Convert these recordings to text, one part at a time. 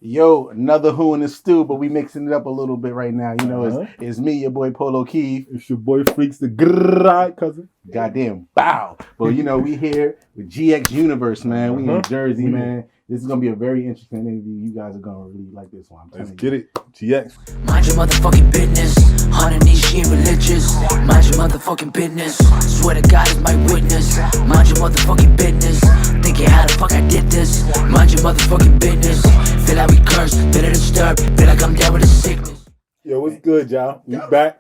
Yo, another Who in the Stew, but we mixing it up a little bit right now. You know, it's me, your boy Polo Keith. It's your boy Freaks the Grrrr, cousin. Goddamn, bow. But you know, we here with GX Universe, man. We in Jersey, man. This is gonna be a very interesting interview. You guys are gonna really like this one. Let's get it. GX. Mind your motherfucking business. Honey, she ain't religious. Mind your motherfucking business. Swear to God is my witness. Mind your motherfucking business. Thinking how the fuck I did this. Mind your motherfucking business. Feel like we cursed, feel it disturbed. Feel like I'm down with a sickness. Yo, what's good, y'all? We back.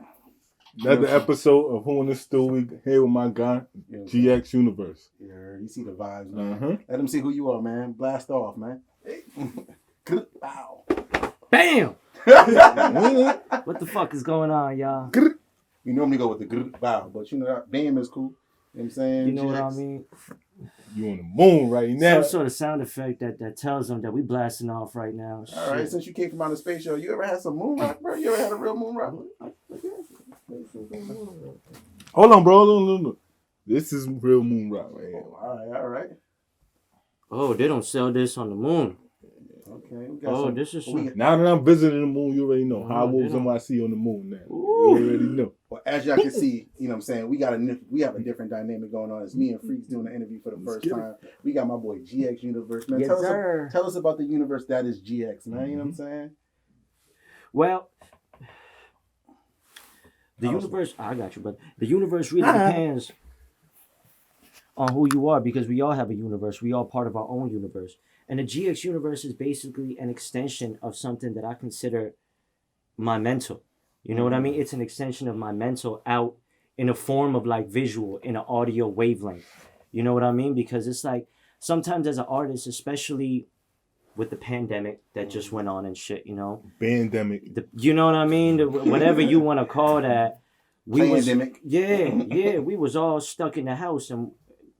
Another episode of Who in the Stew. We here with my guy, GX Universe. Yeah, you see the vibes, man. Let them see who you are, man. Blast off, man. Hey. Wow. Bam! What the fuck is going on, y'all? We normally go with the bow, but you know, bam is cool. You know what I'm saying? You know what I mean? You on the moon right now. Some sort of sound effect that tells them that we blasting off right now. All right, since you came from outer space, show, you ever had some moon rock, bro? You ever had a real moon rock? Hold on, bro. Hold on. This is real moon rock right here. All right. Oh, they don't sell this on the moon. Okay. This is now that I'm visiting the moon, you already know. How wolves NYC on the moon now. You already know. Well, as y'all can see, you know what I'm saying, we have a different dynamic going on. It's me and Freaks doing the interview for the first time. We got my boy GX Universe, man. Yes, tell us about the universe that is GX, man. You know what I'm saying? Well, the universe, I got you, but the universe really depends on who you are, because we all have a universe. We all part of our own universe. And the GX universe is basically an extension of something that I consider my mental. You know what I mean? It's an extension of my mental out in a form of like visual, in an audio wavelength. You know what I mean? Because it's like sometimes as an artist, especially with the pandemic that just went on and shit, you know? Pandemic. You know what I mean? Whatever you want to call that. We was all stuck in the house, and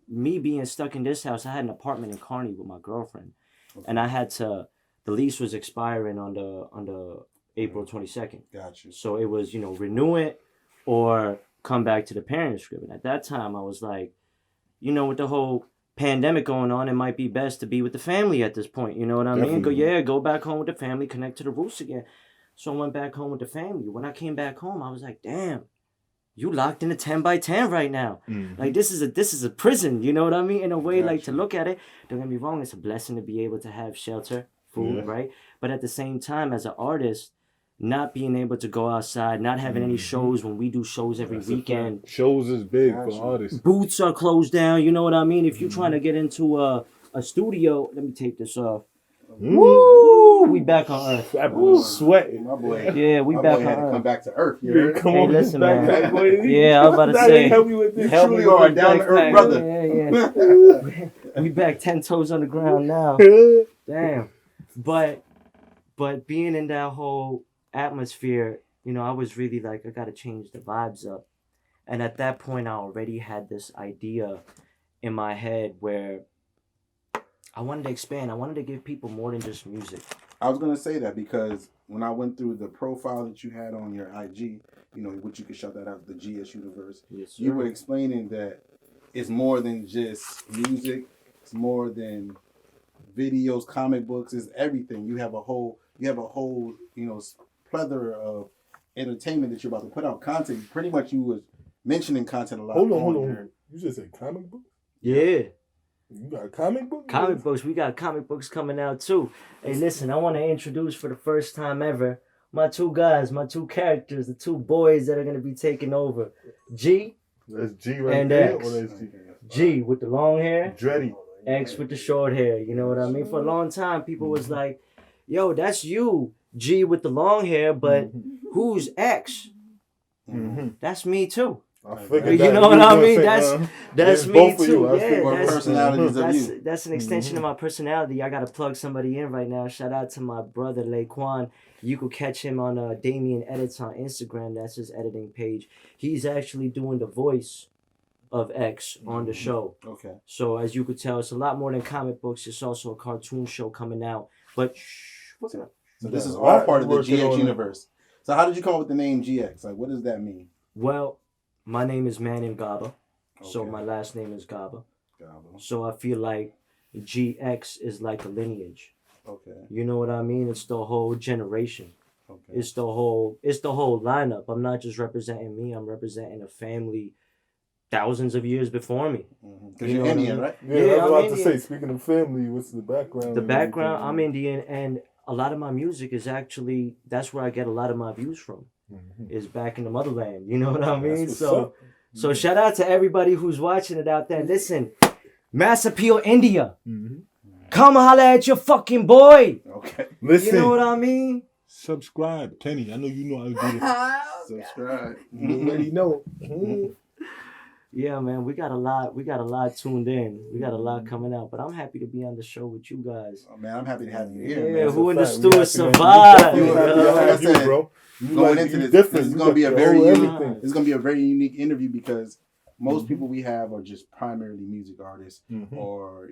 me being stuck in this house, I had an apartment in Kearney with my girlfriend. Okay. And I had to, the lease was expiring on the April 22nd. Gotcha. So it was, renew it or come back to the parents' crib. And at that time, I was like, with the whole pandemic going on, it might be best to be with the family at this point. You know what I mean? Go back home with the family, connect to the roots again. So I went back home with the family. When I came back home, I was like, damn. You locked in a 10 by 10 right now. Mm-hmm. Like this is a prison, you know what I mean? In a way, like to look at it, don't get me wrong, it's a blessing to be able to have shelter, food, right? But at the same time, as an artist, not being able to go outside, not having any shows when we do shows every weekend. Shows is big for artists. Booths are closed down, you know what I mean? If you're trying to get into a studio, let me take this off. Woo! We back on Earth. Sweating, my boy. Yeah, we back on had to Earth. come back to Earth. Hey, listen, man. Yeah, I was about to say. Help me with this. You truly are a down to Earth brother. Yeah. We back 10 toes on the ground now. Damn. But being in that whole atmosphere, I was really like, I gotta change the vibes up. And at that point, I already had this idea in my head where I wanted to expand. I wanted to give people more than just music. I was going to say that because when I went through the profile that you had on your IG, which you could shout that out, the GS Universe, yes, you were explaining that it's more than just music. It's more than videos, comic books. It's everything. You have a whole, plethora of entertainment that you're about to put out. Content. Pretty much you was mentioning content a lot. Hold on. You just said comic books? Yeah. You got a comic book? Comic books. We got comic books coming out too. Hey, listen, I want to introduce for the first time ever my two guys, my two characters, the two boys that are going to be taking over. G. That's G right and there. X. Or that's G? G with the long hair. Dreddy. X with the short hair. You know what I mean? For a long time, people was like, yo, that's you, G with the long hair, but who's X? Mm-hmm. That's me too. I figured you know what I mean? That's me too. Yeah, that's an extension of my personality. I gotta plug somebody in right now. Shout out to my brother Laquan. You could catch him on Damien Edits on Instagram. That's his editing page. He's actually doing the voice of X on the show. Okay. So as you could tell, it's a lot more than comic books. It's also a cartoon show coming out. But what's up? So this is all part of the GX universe. So how did you come up with the name GX? Like, what does that mean? Well, my name is Manim Gaba, so my last name is Gaba. So I feel like GX is like a lineage. Okay. You know what I mean? It's the whole generation. Okay. It's the whole lineup. I'm not just representing me. I'm representing a family thousands of years before me. Because you're Indian, right? Yeah, I was I'm about to Indian. say, speaking of family, what's the background? The background, I'm Indian, and a lot of my music is actually, that's where I get a lot of my views from, is back in the motherland. You know what I mean? So shout out to everybody who's watching it out there. Listen, Mass Appeal India. Come holla at your fucking boy. Okay. Listen. You know what I mean? Subscribe, Kenny. I know you know how to do this. Subscribe. You already know. Yeah, man, we got a lot tuned in. We got a lot coming out, but I'm happy to be on the show with you guys. Oh, man, I'm happy to have you here, Yeah, man. who in the fact. studio We survived? happy to have you, bro. Going into this, different. this is You going to be a got very your whole unique. everything. It's going to be a very unique interview because most people we have are just primarily music artists or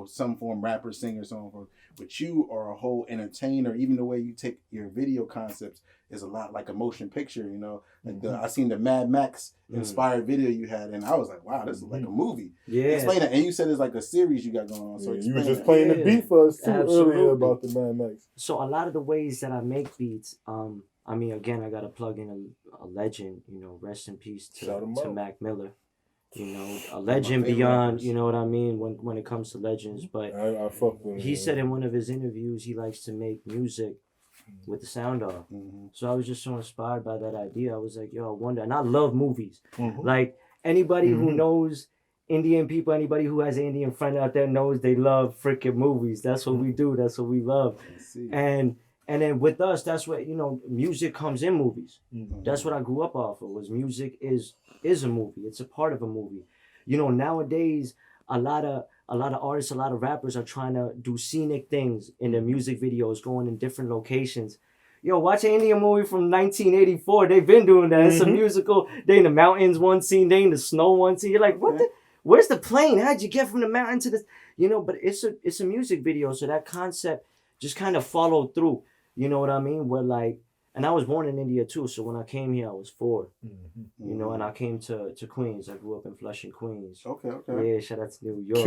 some form rapper, singer, so on and so forth. But you are a whole entertainer. Even the way you take your video concepts is a lot like a motion picture. Like I seen the Mad Max inspired video you had, and I was like, wow, this is like a movie. Yeah. Explain that. And you said it's like a series you got going on. So you were just that. playing the beat for us too Absolutely. earlier about the Mad Max. So a lot of the ways that I make beats, I mean, again, I got to plug in a legend, rest in peace to Mac Miller. A legend beyond, rappers. you know what I mean, when it comes to legends. But I fuck with him. he said in one of his interviews he likes to make music with the sound off. So I was just so inspired by that idea. I was like, yo, I wonder. And I love movies. Like anybody who knows Indian people, anybody who has an Indian friend out there knows they love freaking movies. That's what we do. That's what we love. And then with us, that's what, music comes in movies. That's what I grew up off of, was music is a movie. It's a part of a movie. Nowadays, a lot of artists, a lot of rappers are trying to do scenic things in their music videos, going in different locations. Yo, watch an Indian movie from 1984. They've been doing that. It's a musical. They in the mountains one scene, they in the snow one scene. You're like, where's the plane? How'd you get from the mountain to the, but it's a music video. So that concept just kind of followed through. You know what I mean? Where like, and I was born in India too. So when I came here, I was 4. And I came to Queens. I grew up in Flushing, Queens. Okay. Yeah, shout out to New York.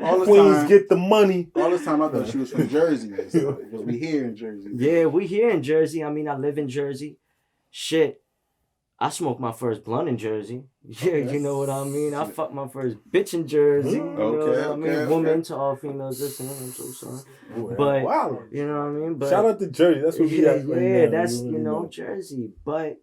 All the Queens time, get the money. All this time I thought she was from Jersey. Because we here in Jersey. Yeah, we here in Jersey. I mean, I live in Jersey. Shit. I smoked my first blunt in Jersey. Yeah, you know what I mean? I fucked my first bitch in Jersey. You know what I mean? Woman to all females listening. I'm so sorry. But, wow. You know what I mean? But, shout out to Jersey. That's what we at right now. Yeah, that's, Jersey. But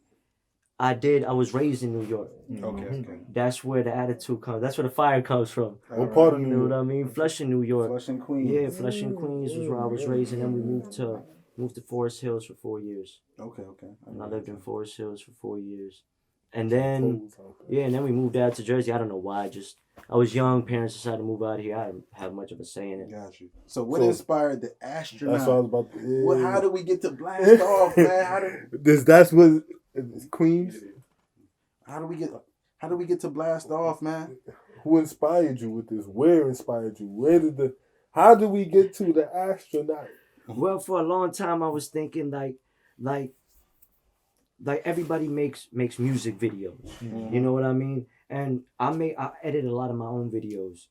I was raised in New York. Okay. That's where the attitude comes. That's where the fire comes from. What part of New York? You know what I mean? Flushing, New York. Flushing, Queens. Yeah, Flushing, Queens was where I was raised. And then we moved to Forest Hills for 4 years. Okay. And I lived in Forest Hills for 4 years. And then, and then we moved out to Jersey. I don't know why. I was young. Parents decided to move out here. I didn't have much of a say in it. Got you. So what inspired the Astronaut? That's what I was about to. How do we get to blast off, man? That's what Queens. How do we get to blast off, man? Who inspired you with this? Where inspired you? How did we get to the Astronaut? Well, for a long time I was thinking like everybody makes music videos. You know what I mean? And I edit a lot of my own videos,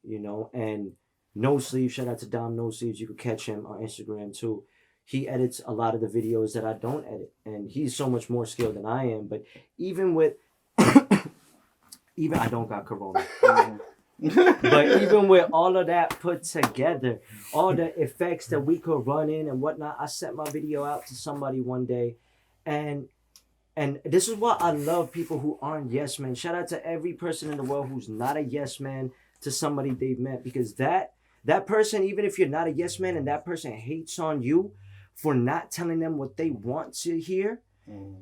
and No Sleeves, shout out to Dom No Sleeves, you could catch him on Instagram too. He edits a lot of the videos that I don't edit, and he's so much more skilled than I am. But even I don't got corona. But even with all of that put together, all the effects that we could run in and whatnot, I sent my video out to somebody one day, and this is why I love people who aren't yes men. Shout out to every person in the world who's not a yes man to somebody they've met, because that person, even if you're not a yes man and that person hates on you for not telling them what they want to hear,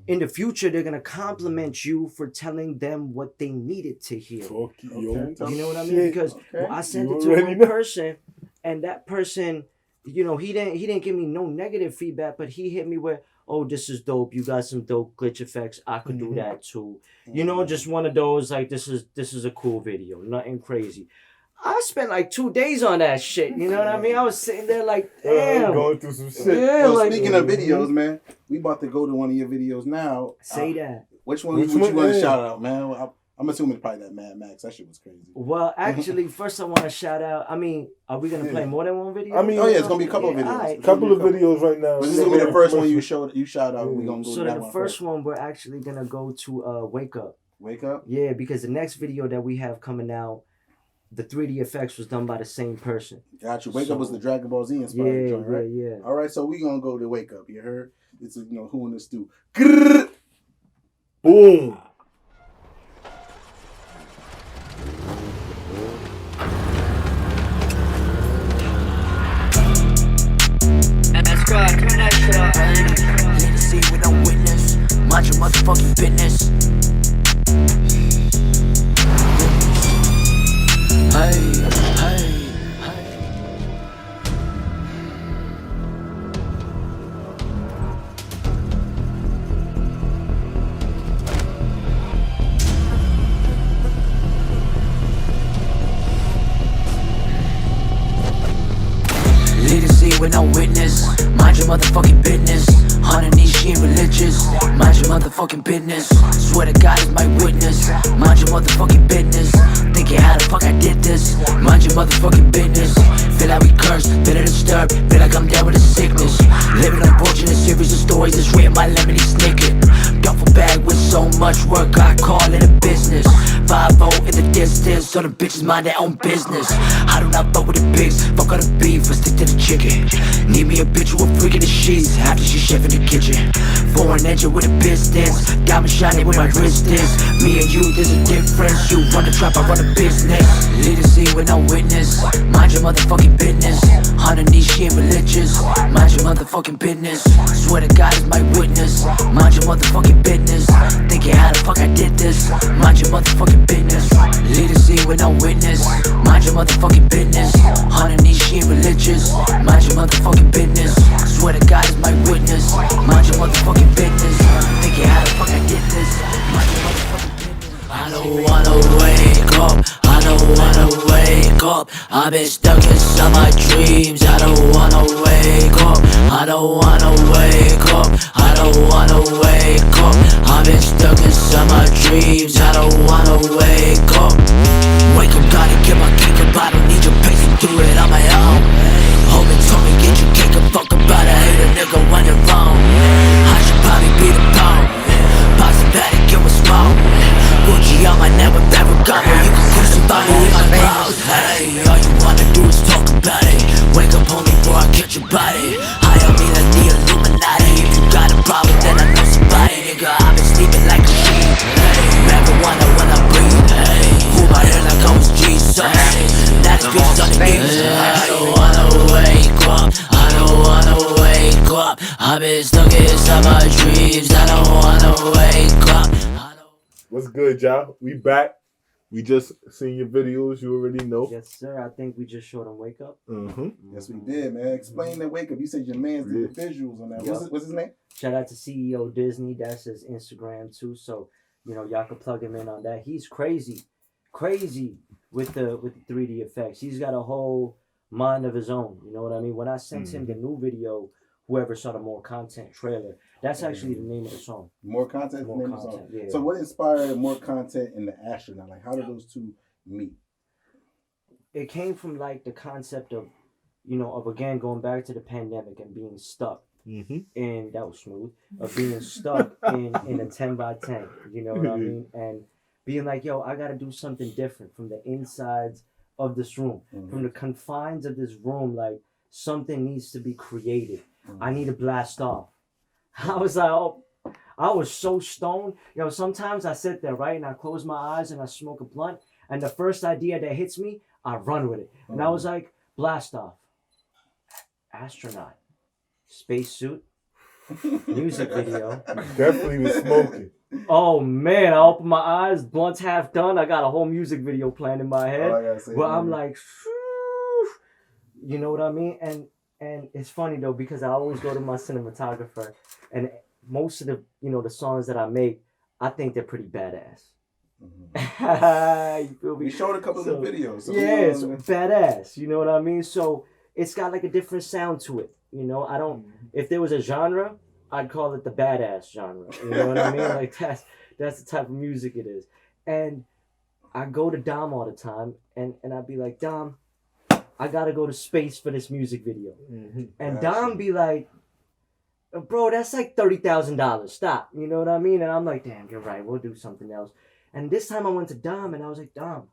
in the future they're gonna compliment you for telling them what they needed to hear. You know what I mean? Because I sent it to one person, and that person, he didn't give me no negative feedback, but he hit me with, oh, this is dope. You got some dope glitch effects. I could do that too. Just one of those, like, this is a cool video. Nothing crazy. I spent like 2 days on that shit. You know what I mean? I was sitting there like, damn. Going through some shit. Yeah, well, speaking of videos, man, we about to go to one of your videos now. Say that. Which one you want to shout out, man? I'm assuming it's probably that Mad Max. That shit was crazy. Well, actually, first I want to shout out. I mean, are we gonna play more than one video? I mean, oh yeah, it's gonna be a couple of videos. Right. A couple of videos right now. But this is gonna be the first one you shout out. We gonna go So to that the one first one, we're actually gonna go to Wake Up. Wake Up. Yeah, because the next video that we have coming out, the 3D effects was done by the same person. Got you. Wake Up was the Dragon Ball Z inspired joint, right? Yeah. All right, so we gonna go to Wake Up. You heard? It's Who in the Stew. Boom. Turn that shit up. Hate to see with no witness. Mind your motherfucking business. Hey. Lead to see with no witness. Mind your motherfucking business. Underneath she ain't religious. Mind your motherfucking business. Swear to God is my witness. Mind your motherfucking business. Thinking how the fuck I did this. Mind your motherfucking business. Feel like we cursed, feel it disturbed. Feel like I'm down with a sickness. Living unfortunate series of stories that's written by Lemony Snicket. Duffel bag with so much work, I call it a business. 5-0 in the distance, so the bitches mind their own business. I do not fuck with the pigs, fuck all the beef, but stick to the chicken. Need me a bitch who a freak in the sheets after she chef in the kitchen. Foreign engine with a business, diamond shining with my wrist is. Me and you, there's a difference. You run the trap, I run a business. Lead a scene with no witness. Mind your motherfucking business. Underneath she ain't religious. Mind your motherfucking business. Swear to God is my witness. Mind your motherfucking business. Thinking how the fuck I did this. Mind your motherfucking business. Lead a scene with no witness. Mind your motherfucking business. Underneath she ain't religious. Mind your motherfucking business. Swear to God is my witness. Mind your motherfucking business. Thinking how the fuck I did this. Mind your motherfucking business. I don't wanna wake up. I don't wanna wake up. I've been stuck inside my dreams. I don't wanna wake up. I don't wanna wake up. I don't wanna wake up. I've been stuck inside my dreams. I don't wanna wake up. Wake up, gotta get my cake up. I don't need your patience, do it on my own. Homie told me get your cake up. Fuck about it, hate a nigga when you're wrong. I should probably be the pound. Pop some patty, give a smoke. Gucci on my neck with Ferragamo. You can crucify me in my clouds. Hey, all you wanna do is talk about it. Wake up, homie, before I catch your body. High on me like the Illuminati. If you got a problem, then I know somebody. Nigga, I've been sleeping like a sheep. Hey, marijuana when I breathe. Hey, pull my hair like I was Jesus. That's bitches on the knees. I don't wanna wake up. I don't wanna wake up. I've been stuck inside my dreams. I don't wanna wake up. What's good, y'all? We back. We just seen your videos. You already know. Yes, sir. I think we just showed him Wake Up. Yes, we did, man. Explain that Wake Up. You said your man's did the visuals on that. What's his name? Shout out to CEO Disney. That's his Instagram too. So y'all can plug him in on that. He's crazy with the 3D effects. He's got a whole mind of his own. You know what I mean? When I sent him the new video, whoever saw the More Content trailer, that's actually the name of the song. More Content? More name Content, of the song. yeah. So what inspired More Content and the Astronaut? Like, how did those two meet? It came from like the concept of, of again going back to the pandemic and being stuck. And that was smooth. Of being stuck in a 10x10. You know what I mean? And being like, yo, I gotta do something different from the insides of this room. From the confines of this room, like something needs to be created. I need to blast off. I was like, I was so stoned. Sometimes I sit there, right? And I close my eyes and I smoke a blunt. And the first idea that hits me, I run with it. And I was like, blast off. Astronaut. Spacesuit. Music video. Definitely was smoking. Oh, man. I open my eyes. Blunt's half done. I got a whole music video planned in my head. But I'm like, you know what I mean? And it's funny though, because I always go to my cinematographer, and most of the the songs that I make, I think they're pretty badass. You feel me? We showed a couple of videos. So it's badass. You know what I mean? So it's got like a different sound to it. I don't. If there was a genre, I'd call it the badass genre. You know what I mean? Like that's the type of music it is. And I go to Dom all the time, and I'd be like, Dom, I gotta go to space for this music video. Mm-hmm. And Dom be like, bro, that's like $30,000. Stop. You know what I mean? And I'm like, damn, you're right. We'll do something else. And this time I went to Dom and I was like, Dom,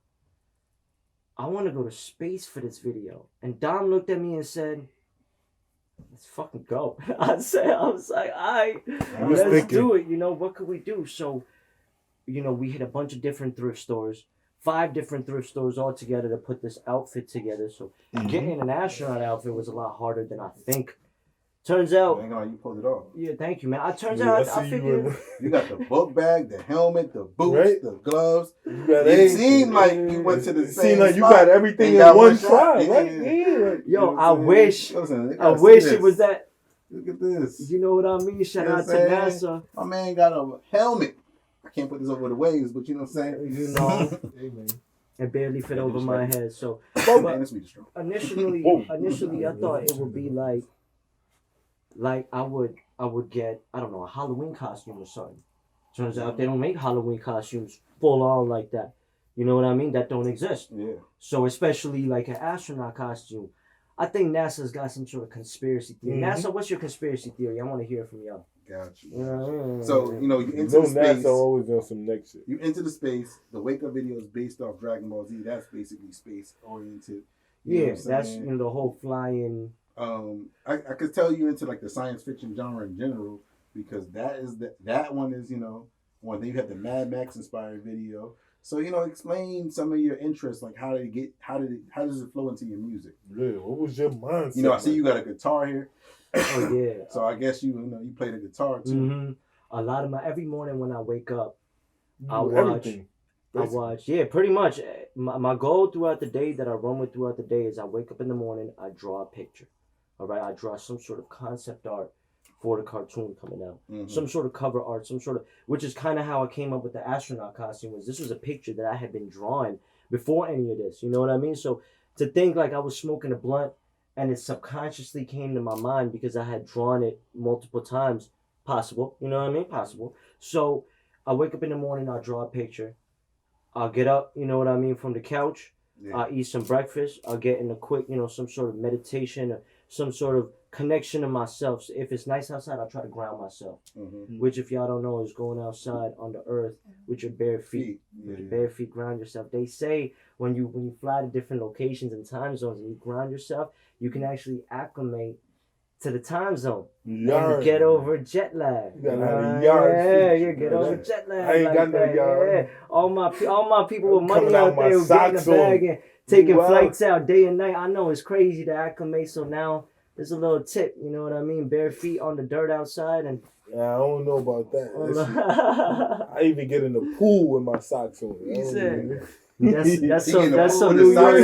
I want to go to space for this video. And Dom looked at me and said, let's fucking go. I was like, all right, let's do it. You know, what could we do? So, you know, we hit a bunch of different thrift stores, 5 different thrift stores all together to put this outfit together. So getting an astronaut outfit was a lot harder than I think. Turns out, you pulled it off. Yeah, thank you, man. Turns out, I figured you got the book bag, the helmet, the boots, right? the gloves. It seemed like you went to the same. Seemed like you got everything in one try, right? Yeah. Yo, I wish it was that. Look at this. You know what I mean? Shout out to NASA. My man got a helmet. I can't put this over the waves, but you know what I'm saying? You know, it barely fit over my head. So, initially, I thought it would be like I would get, I don't know, a Halloween costume or something. Turns out they don't make Halloween costumes full on like that. You know what I mean? That don't exist. Yeah. So especially like an astronaut costume. I think NASA's got some sort of conspiracy theory. NASA, what's your conspiracy theory? I want to hear from y'all. Got you. So, you know, you enter the space. NASA always on some next shit. You enter the space. The wake up video is based off Dragon Ball Z. That's basically space oriented. Yeah, that's, you know, the whole flying. I could tell you into like the science fiction genre in general, because that one is, you know, one thing. You have the Mad Max inspired video. So, you know, explain some of your interests, like how does it flow into your music? Yeah, what was your mindset? You know, I see you got a guitar here. Oh yeah. So I guess you play the guitar too. Mm-hmm. A lot of every morning when I wake up, I watch. Yeah, pretty much. My goal throughout the day that I run with throughout the day is I wake up in the morning, I draw a picture. All right, I draw some sort of concept art for the cartoon coming out. Mm-hmm. Some sort of cover art, which is kind of how I came up with the astronaut costume. This was a picture that I had been drawing before any of this. You know what I mean? So to think like I was smoking a blunt and it subconsciously came to my mind because I had drawn it multiple times. Possible. You know what I mean? Possible. So I wake up in the morning, I draw a picture. I'll get up, you know what I mean, from the couch. Yeah. I'll eat some breakfast. I'll get in a quick, you know, some sort of meditation or some sort of connection to myself. So if it's nice outside, I'll try to ground myself. Mm-hmm. Which, if y'all don't know, is going outside on the earth with your bare feet. With your bare feet, ground yourself. They say when you fly to different locations and time zones and you ground yourself, you can actually acclimate to the time zone and get over jet lag. You get over jet lag. I ain't got no yard. Yeah. All my people with money out there who get in the bag and taking flights out day and night. I know it's crazy to acclimate. So now there's a little tip. You know what I mean? Bare feet on the dirt outside and. Yeah, I don't know about that. I even get in the pool with my socks on. He said. That's some New York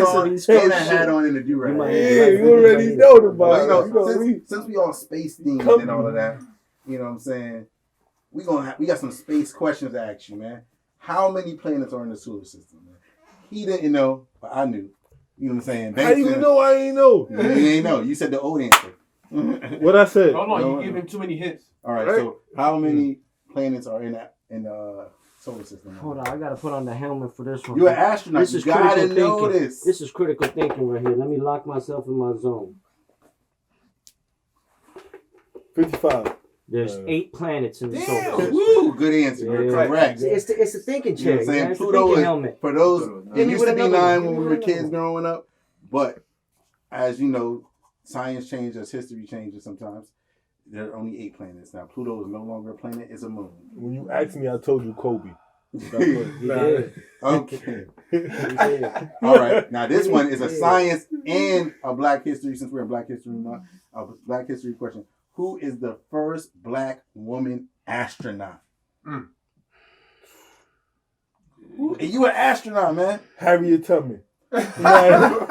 and a hat on in the do-rag. Yeah, you already know about it. Since we all space themed and all of that, you know what I'm saying? We got some space questions to ask you, man. How many planets are in the solar system, man? He didn't know, but I knew. You know what I'm saying? How you know I ain't know? You ain't know. You said the old answer. What I said? Hold on, you gave him too many hints. All right, so how many planets are in the solar system? Hold on, I gotta put on the helmet for this one. You're an astronaut. This is critical thinking. This is critical thinking right here. Let me lock myself in my zone. 55. There's 8 planets in the solar system. Woo, good answer. You're correct. It's the thinking chair. You know what I'm saying? Pluto is, for those, it used to be 9 when we were kids growing up, but as you know, science changes, history changes sometimes. There are only 8 planets now. Pluto is no longer a planet; it's a moon. When you asked me, I told you Kobe. Okay. All right. Now this one is a science and a Black history. Since we're in Black History Month, a Black history question: who is the first Black woman astronaut? And you an astronaut, man? Harriet Tubman. Nah.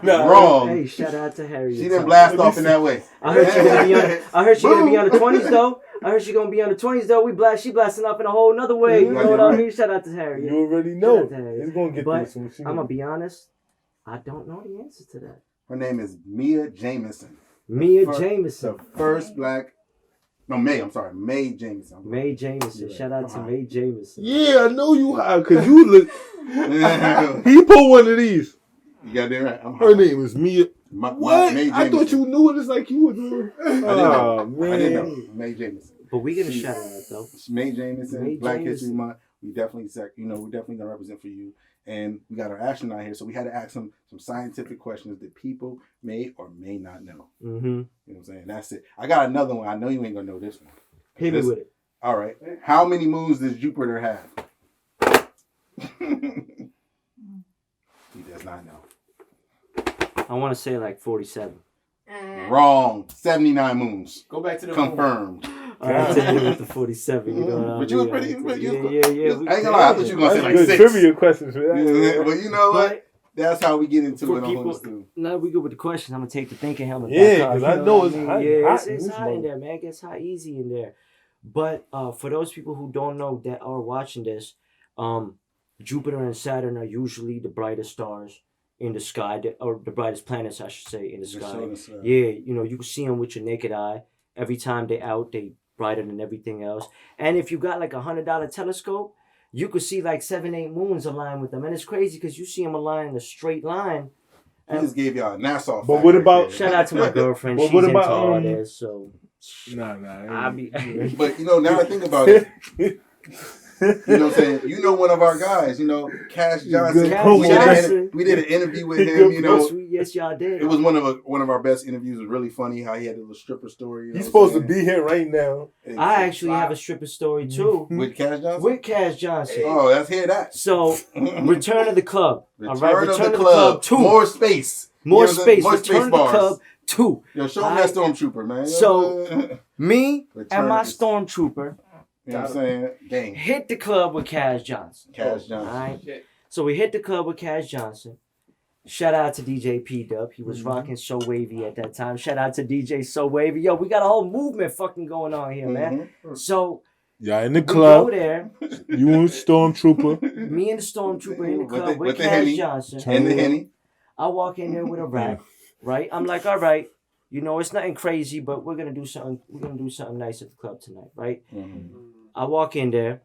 Wrong. Hey, shout out to Harriet. She didn't blast off in that way. I heard she gonna be on the 20s though. She blasting off in a whole nother way. You know what I mean? Shout out to Harriet. You already know. It's gonna get this one. I'm gonna be honest. I don't know the answer to that. Her name is Mia Jameson. Jameson. The first Black No, May. I'm sorry, May Jameson. May Jameson. Right. Shout out to May Jameson. Yeah, I know you high because you look. He pulled one of these. You got that right. Her name is Mia. What? May I thought you knew it. It's like you were doing. Oh, man. I didn't know. May Jameson. But we get a shout out though. May Jameson, May Black Jameson. History Month. We definitely, we're definitely gonna represent for you. And we got our astronaut here, so we had to ask him some scientific questions that people may or may not know. Mm-hmm. You know what I'm saying? That's it. I got another one. I know you ain't gonna know this one. Hit me with it. All right. How many moons does Jupiter have? He does not know. I want to say like 47. Wrong. 79 moons. Go back to the Confirmed. I did it with the 47. You know what I mean? But you was pretty. Yeah. I ain't gonna lie. I thought you were gonna say like good 6. trivia questions for that. Yeah, but you know what? But That's how we get into for it on people, Homestead. now we go with the questions. I'm gonna take the thinking helmet. Yeah, back off, 'cause you I know what it's mean? hot- Yeah, hot in it's this hot in mode. there, man. It gets hot easy in there. But for those people who don't know that are watching this, Jupiter and Saturn are usually the brightest stars in the sky, or the brightest planets, I should say, in the sky. Yeah, you know, you can see them with your naked eye. Every time they out, they brighter than everything else. And if you got like $100 telescope, you could see like 7-8 moons aligned with them. And it's crazy because you see them aligned in a straight line. He just gave y'all a NASA. But what about- Shout out to my girlfriend. But She's what into about, all this, so Nah. I be But you know, now I think about it. You know what I'm saying? You know one of our guys, you know, Cash Johnson. Cash Johnson. We did an interview with him, you know. Yes, y'all did. It was one of our best interviews. It was really funny how he had a little stripper story. You know He's what I'm supposed to saying? be here right now. I actually have a stripper story too. With Cash Johnson? With Cash Johnson. Oh, let's hear that. So, Return of the Club. Return, all right, of the Club. 2. More space. More You know what I'm saying? space. More Return space of the bars. Club 2. Yo, show him that Stormtrooper, man. So, me Return and my of the- stormtrooper You know what I'm saying? Gang. hit the club with Cash Johnson. Cash Johnson. All right. So we hit the club with Cash Johnson. Shout out to DJ P Dub. He was rocking So Wavy at that time. Shout out to DJ So Wavy. Yo, we got a whole movement fucking going on here, man. So Yeah, in the we go club. there. You and Stormtrooper. Me and the stormtrooper in the With club the- with with the Cash Henny. Johnson. And the Henny. I walk in there with a rap, right? I'm like, all right, you know, it's nothing crazy, but we're gonna do something. We're gonna do something nice at the club tonight, right? I walk in there,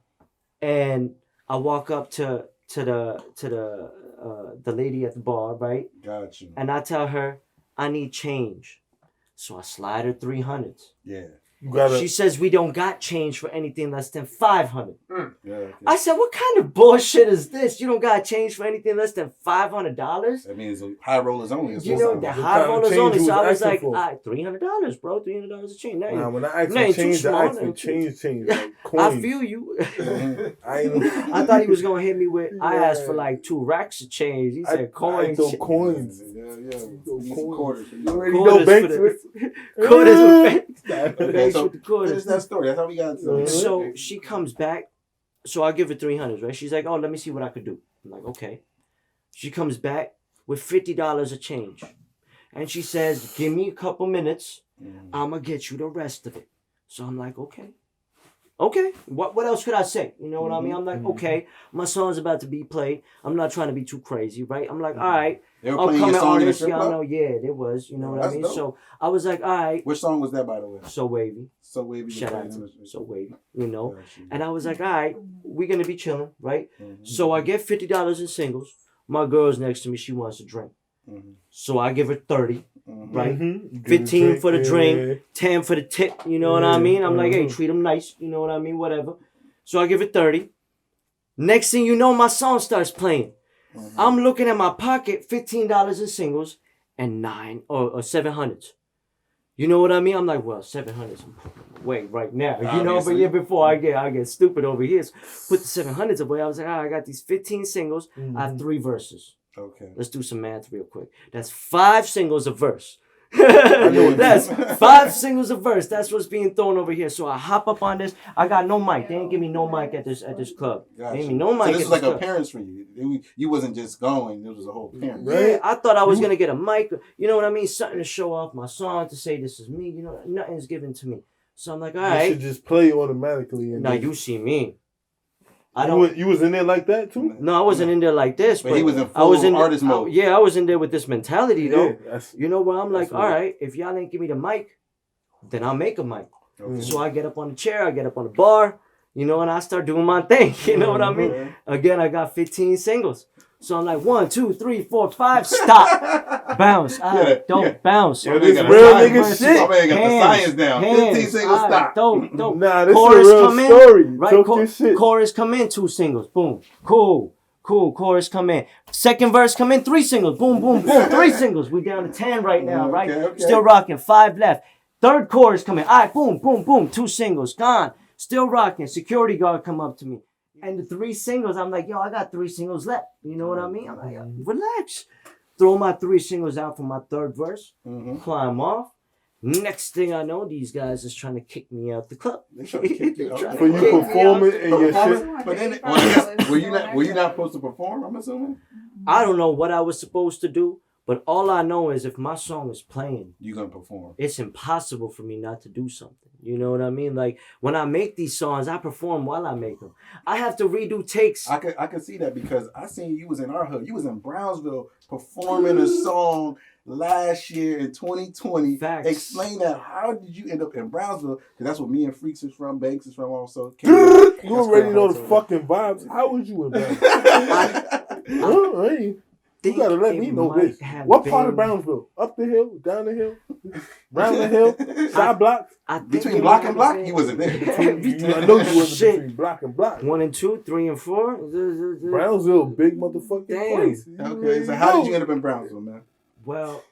and I walk up to the lady at the bar, right? Got you. And I tell her I need change, so I slide her 300s. Yeah. You gotta. She says we don't got change for anything less than 500. Yeah. Okay. I said, what kind of bullshit is this? You don't got change for anything less than $500? That means high rollers only. That's You what's know, up. the What high kind of rollers change only. you So I was was like, asking for? all right, $300, bro. $300 a chain. Now, Nah, when I asked Nah, for you too change, small, I asked nah, for you change, like I coins. feel you. I ain't. I thought he was going to hit me with, I Yeah. asked for like 2 racks of change. He said I coins. throw coins. Yeah. Throw Need some coins. quarters. You already Quarters know for banks the- with. Quarters with banks. Okay, Banks so with the quarters. finish that story. That's how we got into it. So she comes back. So I give her 300, right? She's like, oh, let me see what I could do. I'm like, okay. She comes back with $50 of change. And she says, give me a couple minutes. I'm going to get you the rest of it. So I'm like, okay. Okay. What else could I say? You know what I mean? I'm like, okay. My song's about to be played. I'm not trying to be too crazy, right? I'm like, all right. They were playing your Upcoming song in the artist. strip Y'all club? know, yeah, it was. You know what I That's mean? dope. So I was like, all right. Which song was that, by the way? So wavy. So Wavy. Shout out to So Wavy, you know. Got you. And I was like, all right, we're going to be chilling, right? Mhm. So I get $50 in singles. My girl's next to me. She wants a drink. Mhm. So I give her 30, Mhm. right? Mhm. 15 for the drink, Yeah. 10 for the tip. You know what I mean? I'm like, hey, Mhm. treat them nice. You know what I mean? Whatever. So I give her 30. Next thing you know, my song starts playing. Mhm. I'm looking at my pocket, $15 in singles and 9 or 700s. You know what I mean? I'm like, well, 700s. I'm putting them away right now. You know, but Obviously. yeah, before I get stupid over here, so put the 700s away. I was like, I got these 15 singles. I have 3 verses. Okay. Let's do some math real quick. That's 5 singles a verse. That's 5 singles a verse. That's what's being thrown over here. So I hop up on this. I got no mic. They ain't give me no mic at this club. They Got ain't you. me no mic. So this at is like a club. appearance for you. You wasn't just going. It was a whole appearance. Right. Yeah, I thought I was gonna get a mic. You know what I mean? Something to show off my song, to say this is me. You know, nothing's given to me. So I'm like, all You right. should just play automatically. And Now then- you see me. I You don't. was- You was in there like that too. No, I wasn't in there like this. But he was in I was full in artist mode. Yeah, I was in there with this mentality though. that's- You know where I'm like, That's all what- right, if y'all ain't give me the mic, then I'll make a mic. Okay. So I get up on the chair, I get up on the bar, you know, and I start doing my thing. You know what I mean? Again, I got 15 singles. So I'm like 1, 2, 3, 4, 5, stop, bounce, don't bounce. Yo, this real nigga shit. My man got the science down. 15 singles, stop. Don't. Nah, this Chorus is a real come in, story. right? Talk your shit. Chorus come in, 2 singles, boom, cool. Chorus come in. Second verse come in, 3 singles, boom, 3 singles. We down to 10 right now, right? Okay. Still rocking, 5 left. Third chorus come in, all right, boom, 2 singles, gone. Still rocking. Security guard come up to me. And the 3 singles, I'm like, yo, I got 3 singles left. You know what I mean? I'm like, yo, relax. Throw my 3 singles out for my third verse. Climb off. Next thing I know, these guys is trying to kick me out the club. For you performing and your shit. But then, were you not supposed to perform, I'm assuming? I don't know what I was supposed to do, but all I know is if my song is playing, you're going to perform. It's impossible for me not to do something. You know what I mean? Like, when I make these songs, I perform while I make them. I have to redo takes. I can see that because I seen you was in our hood. You was in Brownsville performing a song last year in 2020. Facts. Explain that. How did you end up in Brownsville? Because that's where me and Freaks is from. Banks is from also. You already know the fucking vibes. How was you in Brownsville? You gotta let me know this. What part of Brownsville? Up the hill? Down the hill? Round the hill? Side blocks? Between block and block? He wasn't there. I know you wasn't between block and block. 1 and 2, 3 and 4. Brownsville, big motherfucking place. Okay, so how did you end up in Brownsville, man? Well,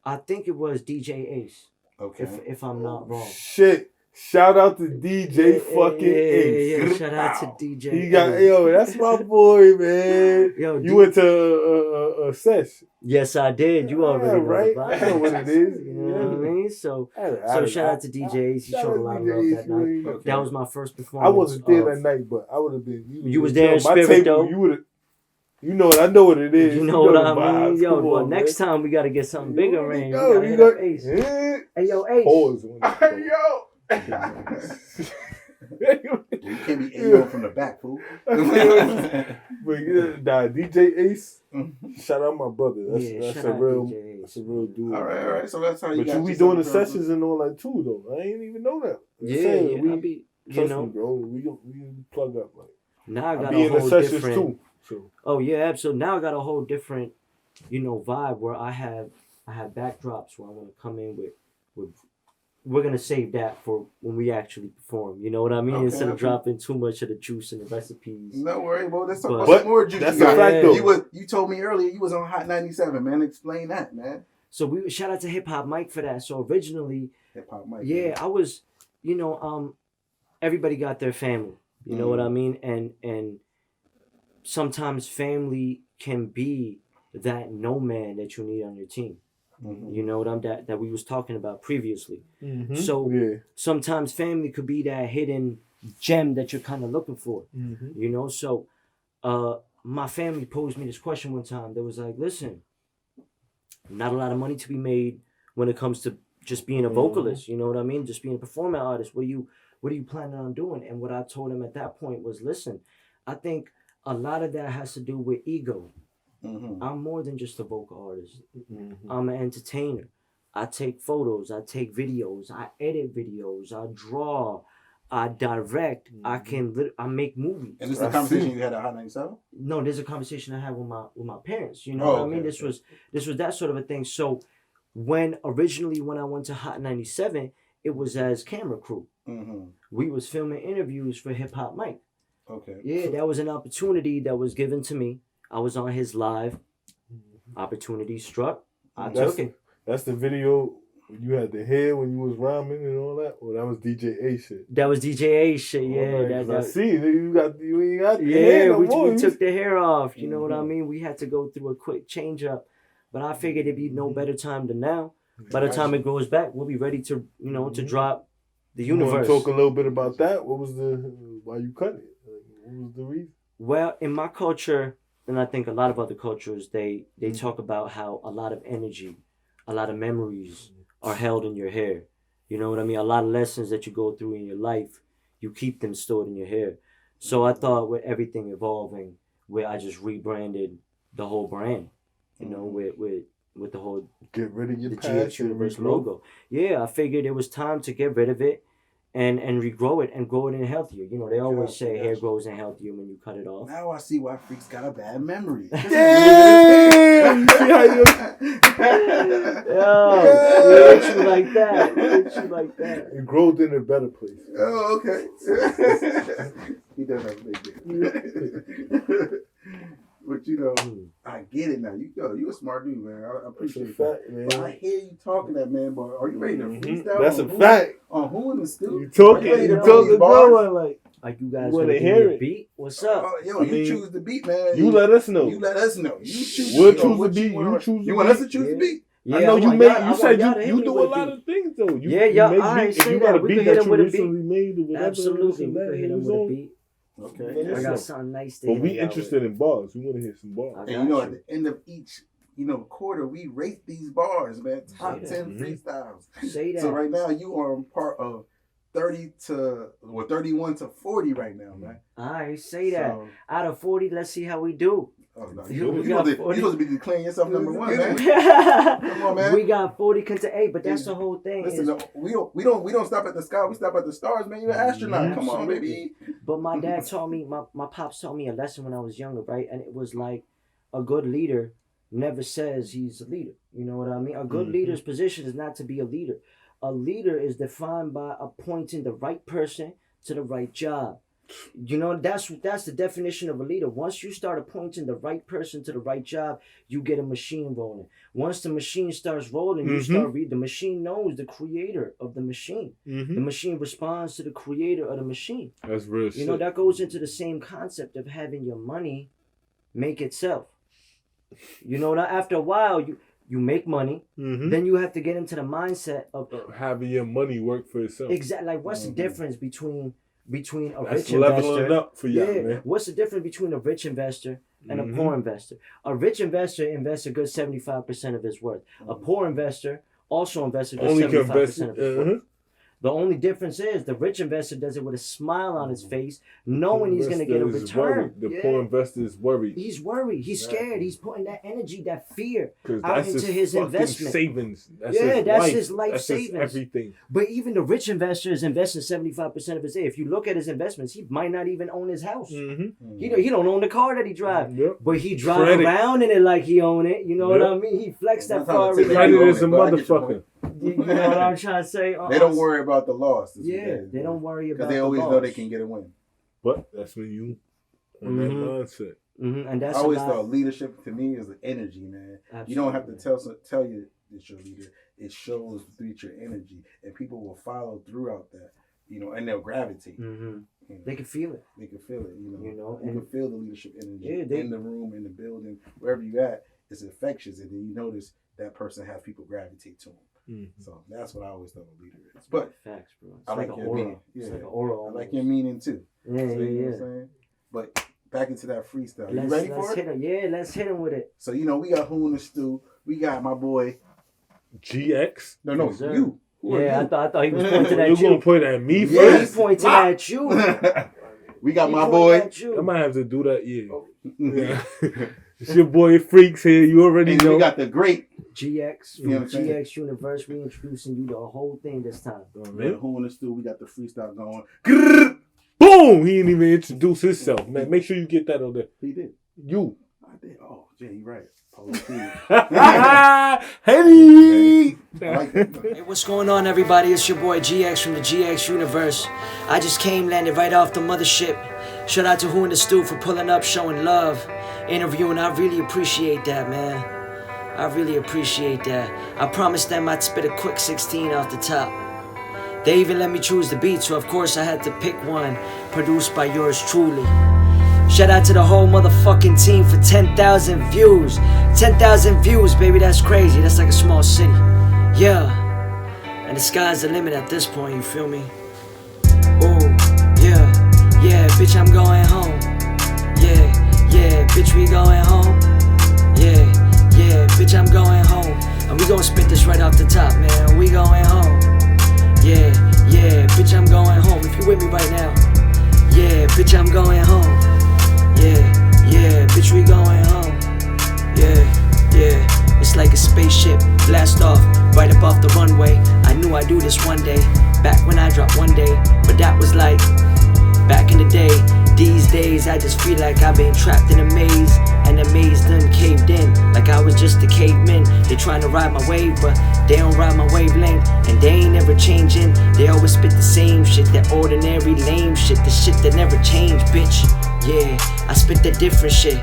I think it was DJ Ace. Okay. If I'm not wrong. Shit. Shout out to DJ fucking Ace. Yeah, shout out to DJ He got, Ace. yo, that's my boy, man. Yo, you went to a sesh. Yes, I did. You already know right? the I know what it is. You know what I mean? So shout out to DJ Ace. He showed a lot of love that night. Okay. That was my first performance. I wasn't there that night, but I would have been. You was there in spirit, though. You would have. You know it. I know what it is. You know what I mean? Yo, well, next time we got to get something bigger, man. You got Ace. Hey, yo, Ace. Pause. Yo. You can't be A-O from the back, fool. But DJ Ace, shout out my brother. That's a real dude. All right. So that's how you. But you be doing the sessions and all that too, though. I ain't even know that. Bro, we plug up like. Now I got a whole different. Too, so. Oh yeah, absolutely. Now I got a whole different, vibe where I have backdrops where I want to come in with. We're gonna save that for when we actually perform. You know what I mean? Instead of dropping too much of the juice and the recipes. No worry, bro. That's more juice. That's a fact, though. You told me earlier you was on Hot 97, man. Explain that, man. So we shout out to Hip Hop Mike for that. So originally, Hip Hop Mike. Yeah, man. I was, everybody got their family. You know what I mean? And sometimes family can be that no man that you need on your team. Mm-hmm. You know what that we was talking about previously. Mm-hmm. So sometimes family could be that hidden gem that you're kind of looking for. Mm-hmm. So my family posed me this question one time. They was like, listen, not a lot of money to be made when it comes to just being a vocalist. You know what I mean? Just being a performing artist. What are you planning on doing? And what I told him at that point was, listen, I think a lot of that has to do with ego. Mm-hmm. I'm more than just a vocal artist. Mm-hmm. I'm an entertainer. I take photos. I take videos. I edit videos. I draw. I direct. Mm-hmm. I make movies. And this is the conversation you had at Hot 97? No, there's a conversation I had with my parents. You know what I mean? This was that sort of a thing. So when I went to Hot 97, it was as camera crew. Mm-hmm. We was filming interviews for Hip Hop Mike. Okay. Yeah, that was an opportunity that was given to me. I was on his live. Opportunity struck. I took it. That's the video when you had the hair when you was rhyming and all that. Well, that was DJ A shit. That was DJ A shit. Yeah, right, I see. You ain't got the hair no more. We took the hair off. You know what I mean? We had to go through a quick change up, but I figured it'd be no better time than now. By the time it grows back, we'll be ready to to drop the universe. You want to talk a little bit about that? What was why you cut it? What was the reason? Well, in my culture, and I think a lot of other cultures, they talk about how a lot of energy, a lot of memories are held in your hair. You know what I mean? A lot of lessons that you go through in your life, you keep them stored in your hair. So I thought with everything evolving, where I just rebranded the whole brand, with the whole get rid of your GX Universe logo. Yeah, I figured it was time to get rid of it and regrow it and grow it in healthier. You know, they always say hair grows in healthier when you cut it off. Now I see why freaks got a bad memory. Damn! You see how you... Yo, we hit you like that. We hit you like that. It grows in a better place. Oh, okay. He does have a big dick. But you know, I get it now. You a smart dude, man. I appreciate that. Man. But I hear you talking that, man. But are you ready to freestyle? That's a fact. On Who in the Stew? You talking bars? Like you guys wanna gonna hear hear it? a beat? What's up? Yo, you choose the beat, man. You let us know. You let us know. You choose. We'll choose the what beat. You want You want us to choose the beat? Yeah, I know you want made. y'all- You said y'all to hit you me do a with lot beat. of things though. You Yeah, make I beats. ain't If say you that. got a We beat can hit that him you with a recently made or whatever, Absolutely, we that can hit him is with a on. beat. Okay. I got something nice to But hit we him out interested in bars. We want to hear some bars. with. And you know, at the end of each, quarter, we rate these bars, man. Top Say 10 freestyles. Say that. So right now, you are part of 31 to 40 right now, man. I say that. So, Out of 40, let's see how we do. oh no, We you're got supposed to be declaring yourself number one, man. Come Come on, man. We got 40 to 8, but that's the whole thing. Listen, we don't stop at the sky. We stop at the stars, man. You're an astronaut. Come on, baby. But my dad taught me, my pops taught me a lesson when I was younger, right? And it was like, a good leader never says he's a leader. You know what I mean? A good leader's position is not to be a leader. A leader is defined by appointing the right person to the right job. You know, that's the definition of a leader. Once you start appointing the right person to the right job, you get a machine rolling. Once the machine starts rolling, you start reading. The machine knows the creator of the machine. The machine responds to the creator of the machine. That's real shit. You know, that goes into the same concept of having your money make itself. You know, after a while, you make money, then you have to get into the mindset of having your money work for itself. Exactly. Like, what's the difference between a That's rich leveling investor? up for y'all, man. What's the difference between a rich investor and a poor investor? A rich investor invests a good 75% of his worth. A poor investor also invests a good 75% of his worth. The only difference is the rich investor does it with a smile on his face, knowing he's going to get a return. The poor investor is worried. He's worried. He's scared. He's putting that energy, that fear out that's into his investment. Savings. That's his life that's savings. His everything. But even the rich investor is investing 75% of his day. If you look at his investments, he might not even own his house. He don't own the car that he drives. But he drives around in it like he own it. You know what I mean? He flexed that far. Credit is a motherfucker. You know what I'm trying to say? They don't worry about the loss. They don't worry about because they always know they can get a win. But that's when you on that mindset. And that's I always thought leadership to me is the energy, man. Absolutely. You don't have to tell you that you're a leader. It shows through your energy, and people will follow throughout that. You know, and they'll gravitate. You know, they can feel it. They can feel it. You know, and you can feel the leadership energy in the room, in the building, wherever you at. It's infectious, and then you notice that person has people gravitate to them. So that's what I always thought a leader is. But facts, bro. It's I like like an your aura. meaning. It's like an aura. I like your meaning too. Yeah, so, you know yeah. what I'm saying? But back into that freestyle. You ready for it? Hit him. Yeah, let's hit him with it. So we got Who in the Stew. We got my boy GX. No, you. Who I thought he was pointing at you. You Gonna point at me yeah, first? he's pointing at you. We got my boy. I might have to do that. Yeah. It's your boy Freaks here. You already know. We got the great GX from GX Universe. We introducing you the whole thing this time. Who in the Stew? We got the freestyle going. Boom! He didn't even introduce himself, man. Make sure you get that on there. He did. You. I did. Oh, Jay, you right. Hey! Hey, what's going on, everybody? It's your boy GX from the GX Universe. I just landed right off the mothership. Shout out to Who in the Stew for pulling up, showing love, interviewing. I really appreciate that, man. I really appreciate that. I promised them I'd spit a quick 16 off the top. They even let me choose the beat, so of course I had to pick one, produced by yours truly. Shout out to the whole motherfucking team for 10,000 views. 10,000 views, baby, that's crazy. That's like a small city. Yeah. And the sky's the limit at this point, you feel me? Oh, yeah. Yeah, bitch, I'm going home. Yeah, bitch, we going home. Yeah, bitch, I'm going home. And we gon' spit this right off the top, man. We going home. Yeah, bitch, I'm going home. If you with me right now. Yeah, bitch, I'm going home. Yeah, bitch, we going home. Yeah, it's like a spaceship blast off right up off the runway. I knew I'd do this one day. back when I dropped one day, but that was like back in the day. These days I just feel like I've been trapped in a maze, and the maze done caved in, like I was just a caveman. They trying to ride my wave, but they don't ride my wavelength, and they ain't never changing. They always spit the same shit, that ordinary lame shit, the shit that never changed, bitch. Yeah, I spit that different shit.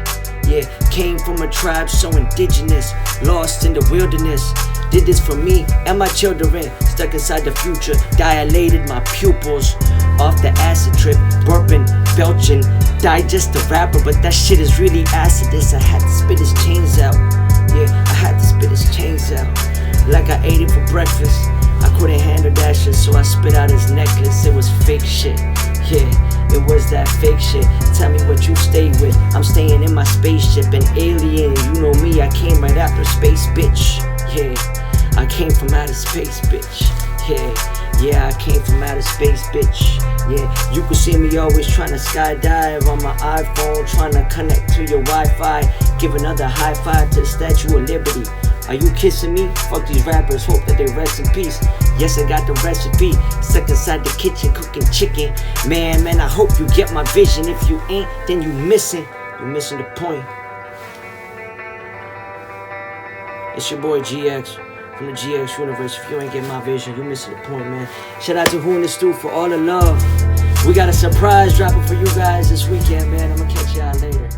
Yeah, came from a tribe so indigenous, lost in the wilderness. Did this for me and my children, stuck inside the future, dilated my pupils. Off the acid trip, burping, belching, digest the rapper, but that shit is really acidus. I had to spit his chains out. Yeah, I had to spit his chains out. Like I ate it for breakfast. I couldn't handle that shit, so I spit out his necklace. It was fake shit. Yeah, it was that fake shit. Tell me what you stay with. I'm staying in my spaceship, an alien. You know me, I came right after space, bitch. Yeah, I came from outer space, bitch. Yeah, I came from outer space, bitch. Yeah, you can see me always trying to skydive on my iPhone, trying to connect to your Wi-Fi. Give another high five to the Statue of Liberty. Are you kissing me? Fuck these rappers, hope that they rest in peace. Yes, I got the recipe, stuck inside the kitchen cooking chicken. Man, I hope you get my vision. If you ain't, then you missing the point. It's your boy GX from the GX Universe. If you ain't get my vision, you missing the point, man. Shout out to Who in the Stew for all the love. We got a surprise dropping for you guys this weekend, man. I'm gonna catch y'all later.